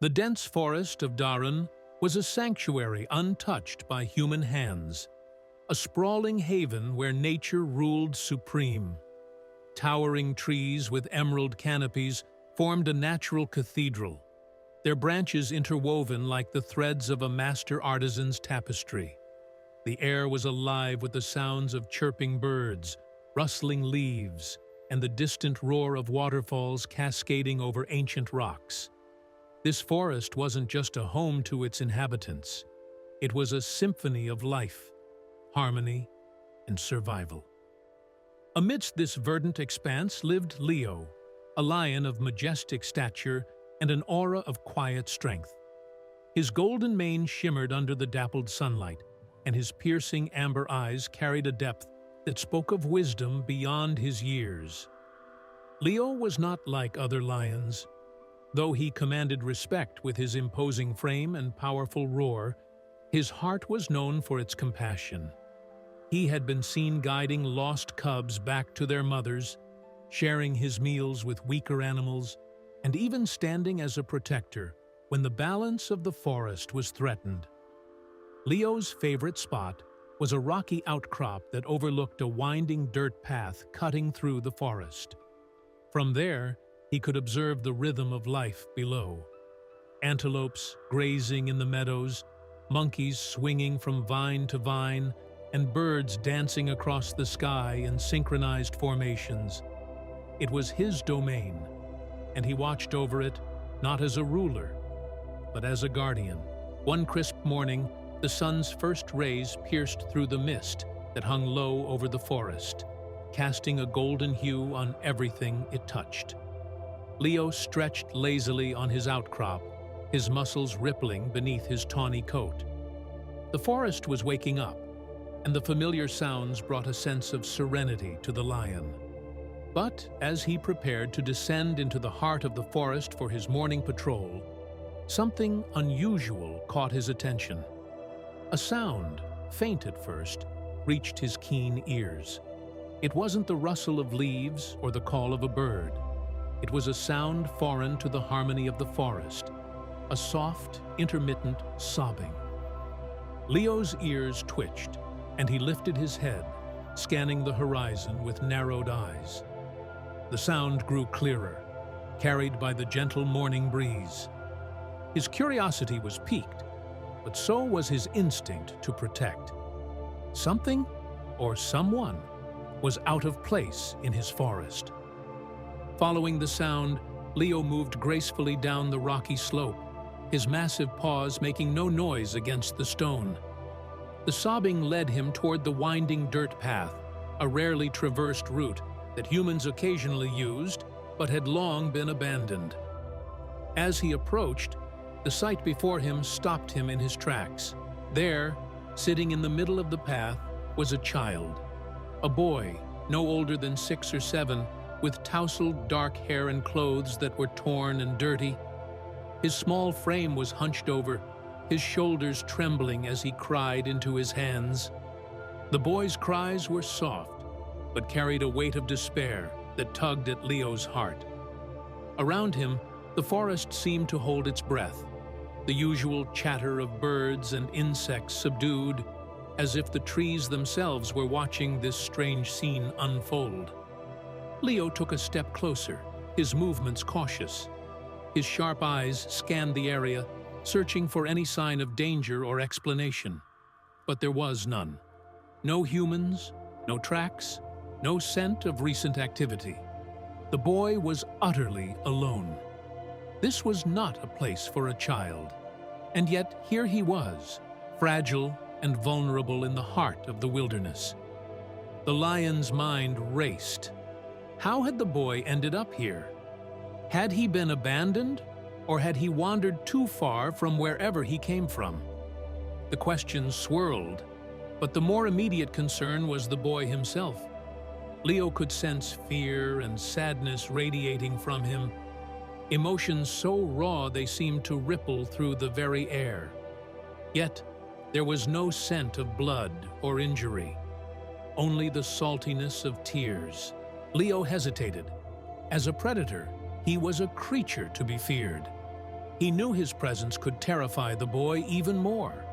The dense forest of Dharan was a sanctuary untouched by human hands, a sprawling haven where nature ruled supreme. Towering trees with emerald canopies formed a natural cathedral, their branches interwoven like the threads of a master artisan's tapestry. The air was alive with the sounds of chirping birds, rustling leaves, and the distant roar of waterfalls cascading over ancient rocks. This forest wasn't just a home to its inhabitants. It was a symphony of life, harmony, and survival. Amidst this verdant expanse lived Leo, a lion of majestic stature and an aura of quiet strength. His golden mane shimmered under the dappled sunlight, and his piercing amber eyes carried a depth that spoke of wisdom beyond his years. Leo was not like other lions. Though he commanded respect with his imposing frame and powerful roar, his heart was known for its compassion. He had been seen guiding lost cubs back to their mothers, sharing his meals with weaker animals, and even standing as a protector when the balance of the forest was threatened. Leo's favorite spot was a rocky outcrop that overlooked a winding dirt path cutting through the forest. From there, he could observe the rhythm of life below. Antelopes grazing in the meadows, monkeys swinging from vine to vine, and birds dancing across the sky in synchronized formations. It was his domain, and he watched over it not as a ruler, but as a guardian. One crisp morning, the sun's first rays pierced through the mist that hung low over the forest, casting a golden hue on everything it touched. Leo stretched lazily on his outcrop, his muscles rippling beneath his tawny coat. The forest was waking up, and the familiar sounds brought a sense of serenity to the lion. But as he prepared to descend into the heart of the forest for his morning patrol, something unusual caught his attention. A sound, faint at first, reached his keen ears. It wasn't the rustle of leaves or the call of a bird. It was a sound foreign to the harmony of the forest, a soft, intermittent sobbing. Leo's ears twitched, and he lifted his head, scanning the horizon with narrowed eyes. The sound grew clearer, carried by the gentle morning breeze. His curiosity was piqued, but so was his instinct to protect. Something, or someone, was out of place in his forest. Following the sound, Leo moved gracefully down the rocky slope, his massive paws making no noise against the stone. The sobbing led him toward the winding dirt path, a rarely traversed route that humans occasionally used but had long been abandoned. As he approached, the sight before him stopped him in his tracks. There, sitting in the middle of the path, was a child. A boy, no older than 6 or 7, with tousled dark hair and clothes that were torn and dirty. His small frame was hunched over, his shoulders trembling as he cried into his hands. The boy's cries were soft, but carried a weight of despair that tugged at Leo's heart. Around him, the forest seemed to hold its breath, the usual chatter of birds and insects subdued, as if the trees themselves were watching this strange scene unfold. Leo took a step closer, his movements cautious. His sharp eyes scanned the area, searching for any sign of danger or explanation. But there was none. No humans, no tracks, no scent of recent activity. The boy was utterly alone. This was not a place for a child. And yet here he was, fragile and vulnerable in the heart of the wilderness. The lion's mind raced. How had the boy ended up here? Had he been abandoned, or had he wandered too far from wherever he came from? The questions swirled, but the more immediate concern was the boy himself. Leo could sense fear and sadness radiating from him, emotions so raw they seemed to ripple through the very air. Yet, there was no scent of blood or injury, only the saltiness of tears. Leo hesitated. As a predator, he was a creature to be feared. He knew his presence could terrify the boy even more.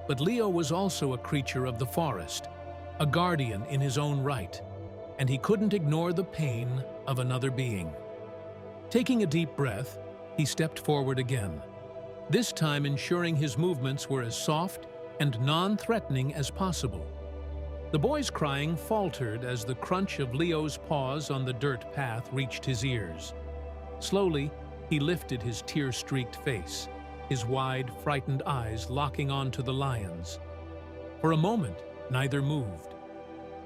But Leo was also a creature of the forest, a guardian in his own right, and he couldn't ignore the pain of another being. Taking a deep breath, he stepped forward again, this time ensuring his movements were as soft and non-threatening as possible. The boy's crying faltered as the crunch of Leo's paws on the dirt path reached his ears. Slowly, he lifted his tear-streaked face, his wide, frightened eyes locking onto the lion's. For a moment, neither moved.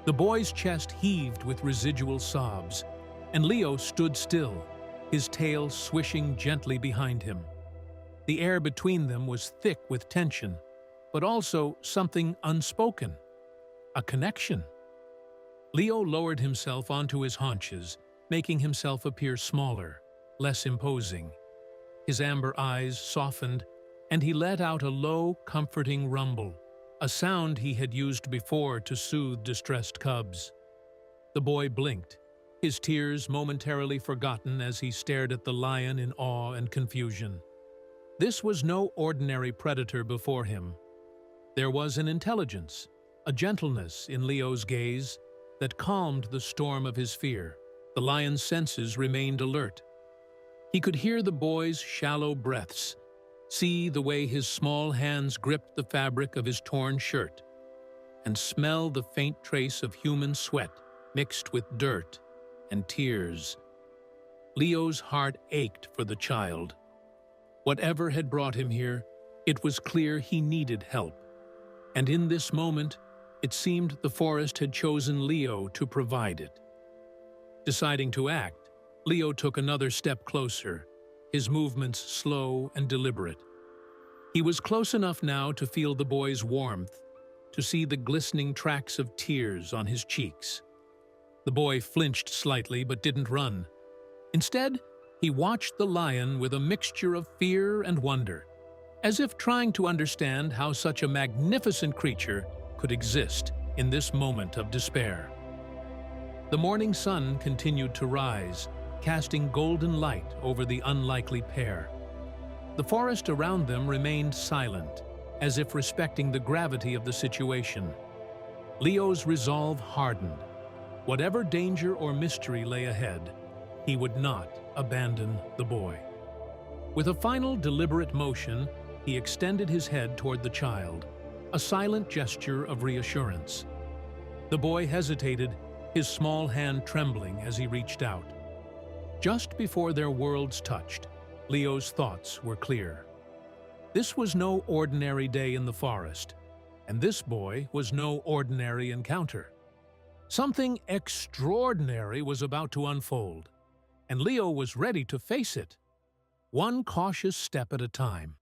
The boy's chest heaved with residual sobs, and Leo stood still, his tail swishing gently behind him. The air between them was thick with tension, but also something unspoken. A connection. Leo lowered himself onto his haunches, making himself appear smaller, less imposing. His amber eyes softened, and he let out a low, comforting rumble, a sound he had used before to soothe distressed cubs. The boy blinked, his tears momentarily forgotten as he stared at the lion in awe and confusion. This was no ordinary predator before him. There was an intelligence, a gentleness in Leo's gaze that calmed the storm of his fear. The lion's senses remained alert. He could hear the boy's shallow breaths, see the way his small hands gripped the fabric of his torn shirt, and smell the faint trace of human sweat mixed with dirt and tears. Leo's heart ached for the child. Whatever had brought him here, it was clear he needed help. And in this moment, it seemed the forest had chosen Leo to provide it. Deciding to act, Leo took another step closer, his movements slow and deliberate. He was close enough now to feel the boy's warmth, to see the glistening tracks of tears on his cheeks. The boy flinched slightly but didn't run. Instead, he watched the lion with a mixture of fear and wonder, as if trying to understand how such a magnificent creature could exist in this moment of despair. The morning sun continued to rise, casting golden light over the unlikely pair. The forest around them remained silent, as if respecting the gravity of the situation. Leo's resolve hardened. Whatever danger or mystery lay ahead, he would not abandon the boy. With a final deliberate motion, he extended his head toward the child, a silent gesture of reassurance. The boy hesitated, his small hand trembling as he reached out. Just before their worlds touched, Leo's thoughts were clear. This was no ordinary day in the forest, and this boy was no ordinary encounter. Something extraordinary was about to unfold, and Leo was ready to face it, one cautious step at a time.